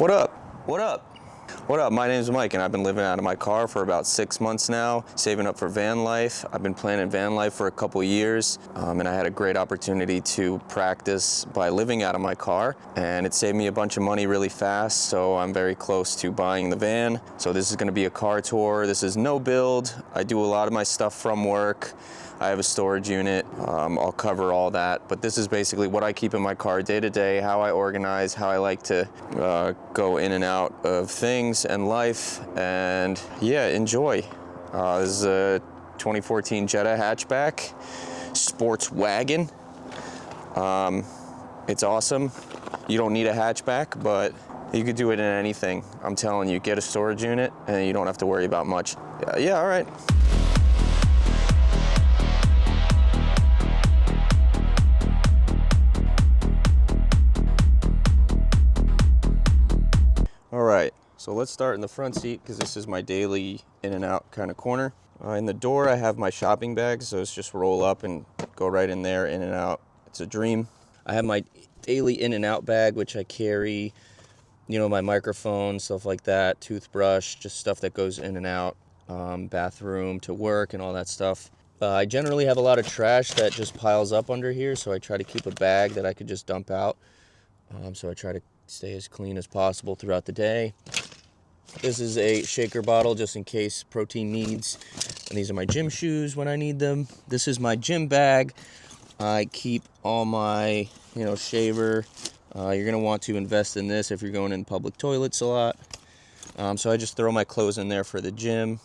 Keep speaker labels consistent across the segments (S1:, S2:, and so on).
S1: What up? What up? What up? My name is Mike, and I've been living out of my car for about 6 months now, saving up for van life. I've been planning van life for a couple years, and I had a great opportunity to practice by living out of my car, and it saved me a bunch of money really fast, so I'm very close to buying the van. So this is going to be a car tour. This is no build. I do a lot of my stuff from work. I have a storage unit. I'll cover all that, but this is basically what I keep in my car day to day, how I organize, how I like to go in and out of things and life, and yeah, enjoy. This is a 2014 Jetta hatchback, sports wagon. It's awesome. You don't need a hatchback, but you could do it in anything. I'm telling you, get a storage unit and you don't have to worry about much. Yeah, all right. All right, so let's start in the front seat because this is my daily in and out kind of corner. In the door, I have my shopping bags, so it's just roll up and go right in there, in and out. It's a dream. I have my daily in and out bag, which I carry, you know, my microphone, stuff like that, toothbrush, just stuff that goes in and out, bathroom to work and all that stuff. I generally have a lot of trash that just piles up under here, so I try to keep a bag that I could just dump out. So I try to stay as clean as possible throughout the day. This is a shaker bottle just in case protein needs. And these are my gym shoes when I need them. This is my gym bag. I keep all my, shaver. You're gonna want to invest in this if you're going in public toilets a lot. So I just throw my clothes in there for the gym.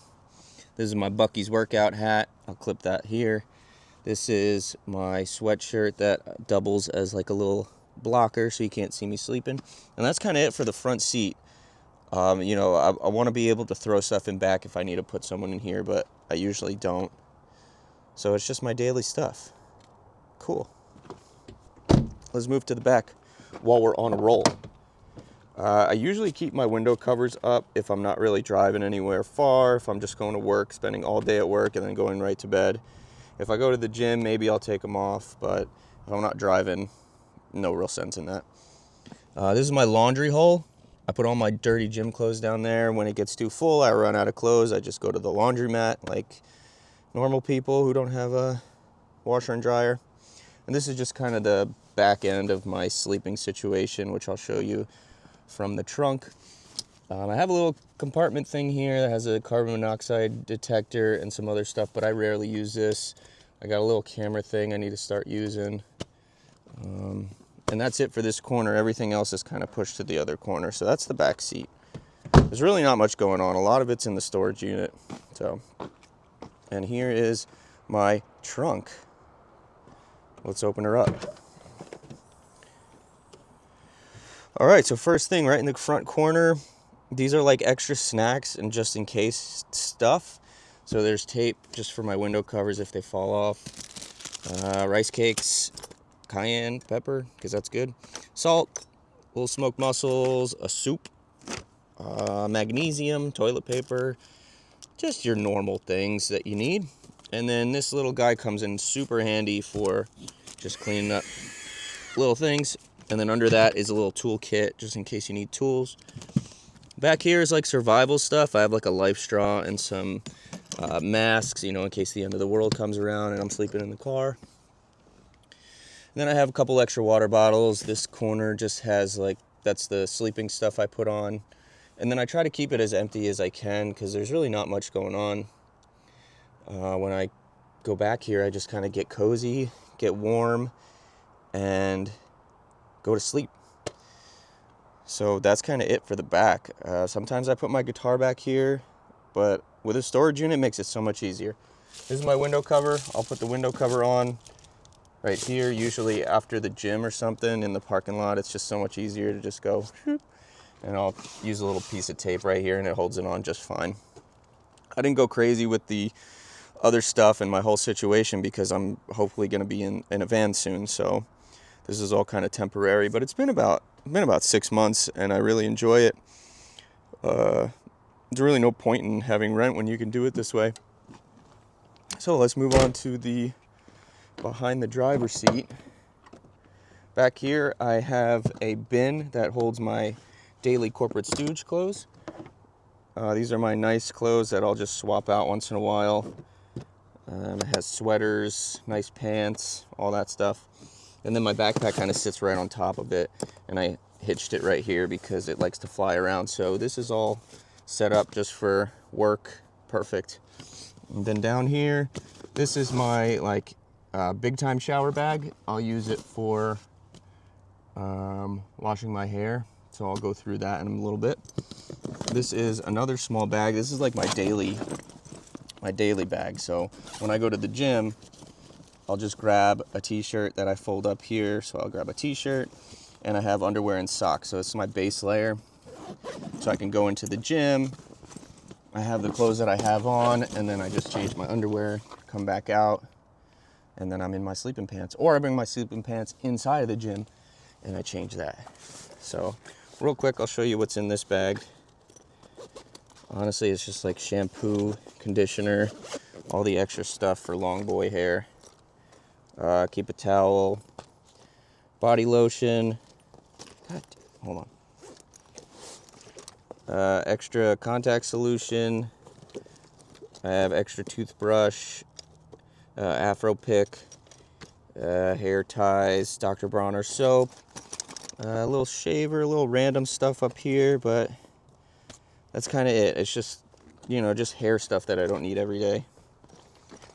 S1: This is my Bucky's workout hat. I'll clip that here. This is my sweatshirt that doubles as like a little blocker so you can't see me sleeping. And that's kind of it for the front seat. I want to be able to throw stuff in back if I need to put someone in here, but I usually don't. So it's just my daily stuff. Cool. Let's move to the back while we're on a roll. I usually keep my window covers up if I'm not really driving anywhere far, if I'm just going to work, spending all day at work and then going right to bed. If I go to the gym, maybe I'll take them off, but if I'm not driving, no real sense in that. This is my laundry hole. I put all my dirty gym clothes down there. When it gets too full, I run out of clothes. I just go to the laundromat like normal people who don't have a washer and dryer. And this is just kind of the back end of my sleeping situation, which I'll show you from the trunk. I have a little compartment thing here that has a carbon monoxide detector and some other stuff, but I rarely use this. I got a little camera thing I need to start using. And that's it for this corner. Everything else is kind of pushed to the other corner. So that's the back seat. There's really not much going on. A lot of it's in the storage unit. And here is my trunk. Let's open her up. All right, so first thing, right in the front corner, these are like extra snacks and just in case stuff. So there's tape just for my window covers if they fall off. Rice cakes, cayenne pepper, because that's good. Salt, little smoked mussels, a soup, magnesium, toilet paper, just your normal things that you need. And then this little guy comes in super handy for just cleaning up little things. And then under that is a little tool kit just in case you need tools. Back here is like survival stuff. I have like a life straw and some masks, in case the end of the world comes around and I'm sleeping in the car. And then I have a couple extra water bottles. This corner just has that's the sleeping stuff I put on. And then I try to keep it as empty as I can because there's really not much going on. When I go back here, I just kind of get cozy, get warm, and go to sleep. So that's kind of it for the back. Sometimes I put my guitar back here, but with a storage unit, it makes it so much easier. This is my window cover. I'll put the window cover on right here, usually after the gym or something in the parking lot. It's just so much easier to just go, and I'll use a little piece of tape right here and it holds it on just fine. I didn't go crazy with the other stuff in my whole situation because I'm hopefully going to be in a van soon, so this is all kind of temporary, but it's been about 6 months and I really enjoy it. There's really no point in having rent when you can do it this way. So let's move on to the behind the driver's seat. Back here I have a bin that holds my daily corporate stooge clothes. These are my nice clothes that I'll just swap out once in a while. It has sweaters, nice pants, all that stuff. And then my backpack kind of sits right on top of it, and I hitched it right here because it likes to fly around. So this is all set up just for work, perfect. And then down here, this is my like big time shower bag. I'll use it for washing my hair, so I'll go through that in a little bit. This is another small bag. This is like my daily bag. So when I go to the gym, I'll just grab a t-shirt that I fold up here. So I'll grab a t-shirt, and I have underwear and socks. So it's my base layer. So I can go into the gym. I have the clothes that I have on, and then I just change my underwear, come back out, and then I'm in my sleeping pants. Or I bring my sleeping pants inside of the gym, and I change that. So real quick, I'll show you what's in this bag. Honestly, it's just like shampoo, conditioner, all the extra stuff for long boy hair. Keep a towel, body lotion. God, hold on. Extra contact solution. I have extra toothbrush, Afro pick, hair ties, Dr. Bronner soap, a little shaver, a little random stuff up here, but that's kind of it. It's just, you know, just hair stuff that I don't need every day,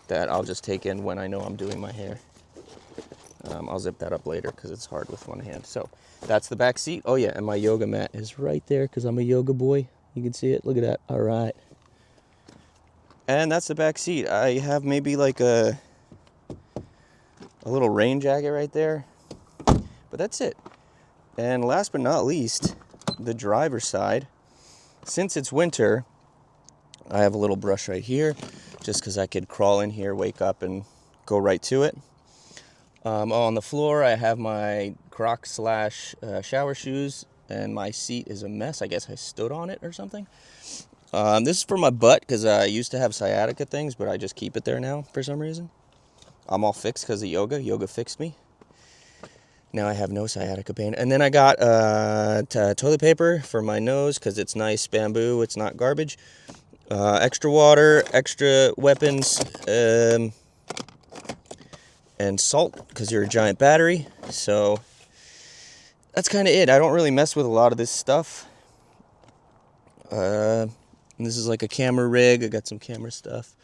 S1: that I'll just take in when I know I'm doing my hair. I'll zip that up later because it's hard with one hand. So that's the back seat. Oh yeah, and my yoga mat is right there because I'm a yoga boy. You can see it. Look at that. All right. And that's the back seat. I have maybe like a little rain jacket right there, but that's it. And last but not least, the driver's side. Since it's winter, I have a little brush right here, just because I could crawl in here, wake up, and go right to it. On the floor, I have my Crocs / shower shoes, and my seat is a mess. I guess I stood on it or something. This is for my butt, because I used to have sciatica things, but I just keep it there now for some reason. I'm all fixed because of yoga. Yoga fixed me. Now I have no sciatica pain. And then I got toilet paper for my nose because it's nice bamboo. It's not garbage. Extra water, extra weapons, and salt because you're a giant battery. So that's kind of it. I don't really mess with a lot of this stuff. And this is like a camera rig. I got some camera stuff.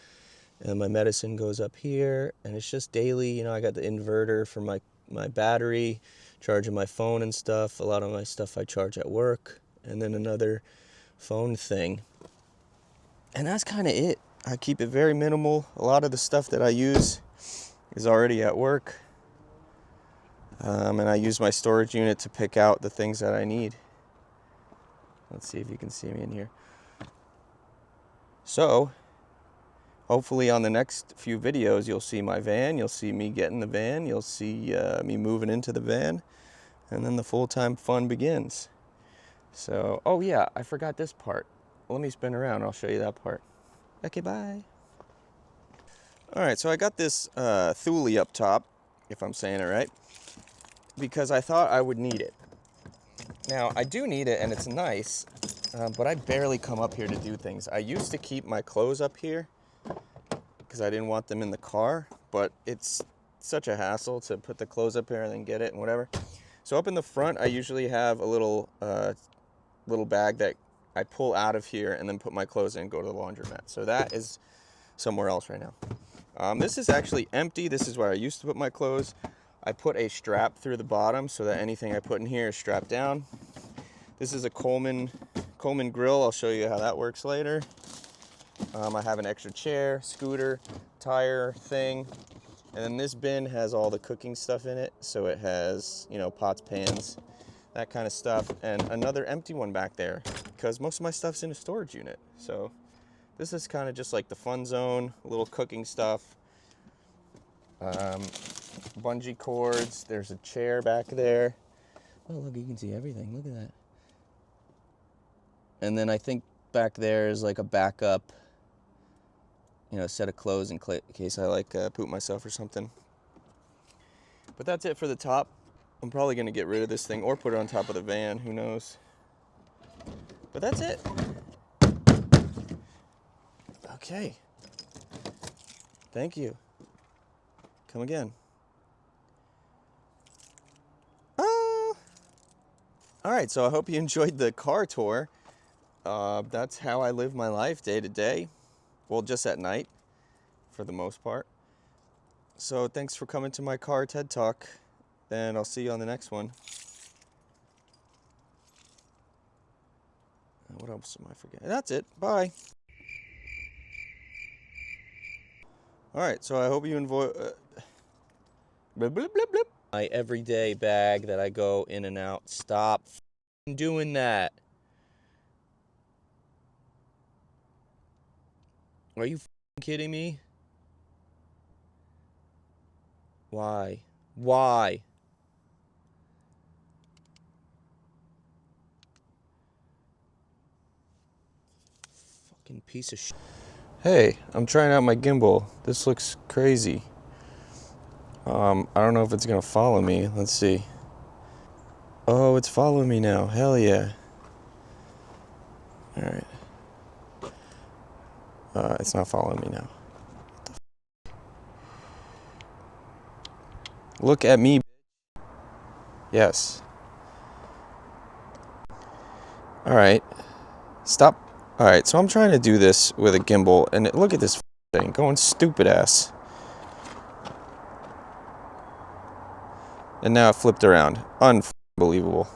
S1: And my medicine goes up here. And it's just daily. You know, I got the inverter for my battery, charging my phone and stuff. A lot of my stuff I charge at work, and then another phone thing. And that's kind of it. I keep it very minimal. A lot of the stuff that I use is already at work. And I use my storage unit to pick out the things that I need. Let's see if you can see me in here. So hopefully on the next few videos, you'll see my van, you'll see me get in the van, you'll see me moving into the van, and then the full-time fun begins. So, oh yeah, I forgot this part. Let me spin around, I'll show you that part. Okay, bye. All right, so I got this Thule up top, if I'm saying it right, because I thought I would need it. Now, I do need it, and it's nice, but I barely come up here to do things. I used to keep my clothes up here, because I didn't want them in the car, but it's such a hassle to put the clothes up here and then get it and whatever. So up in the front, I usually have a little bag that I pull out of here and then put my clothes in and go to the laundromat. So that is somewhere else right now. This is actually empty. This is where I used to put my clothes. I put a strap through the bottom so that anything I put in here is strapped down. This is a Coleman grill. I'll show you how that works later. I have an extra chair, scooter, tire thing, and then this bin has all the cooking stuff in it. So it has, you know, pots, pans, that kind of stuff, and another empty one back there because most of my stuff's in a storage unit. So this is kind of just like the fun zone, a little cooking stuff, bungee cords. There's a chair back there. Oh, look, you can see everything. Look at that. And then I think back there is like a backup, you know, set of clothes in case I like poop myself or something. But that's it for the top. I'm probably going to get rid of this thing or put it on top of the van. Who knows? But that's it. Okay. Thank you. Come again. All right, so I hope you enjoyed the car tour. That's how I live my life day to day. Well, just at night, for the most part. So thanks for coming to my car TED Talk, and I'll see you on the next one. What else am I forgetting? That's it. Bye. All right, so I hope you enjoy... blip, blip, blip, blip. My everyday bag that I go in and out. Stop doing that. Are you kidding me? Why? Why? Fucking piece of shit. Hey, I'm trying out my gimbal. This looks crazy. I don't know if it's gonna follow me. Let's see. Oh, it's following me now. Hell yeah. All right. It's not following me now. Look at me. Yes. All right. Stop. All right, so I'm trying to do this with a gimbal, and look at this thing going stupid ass. And now it flipped around. Unbelievable.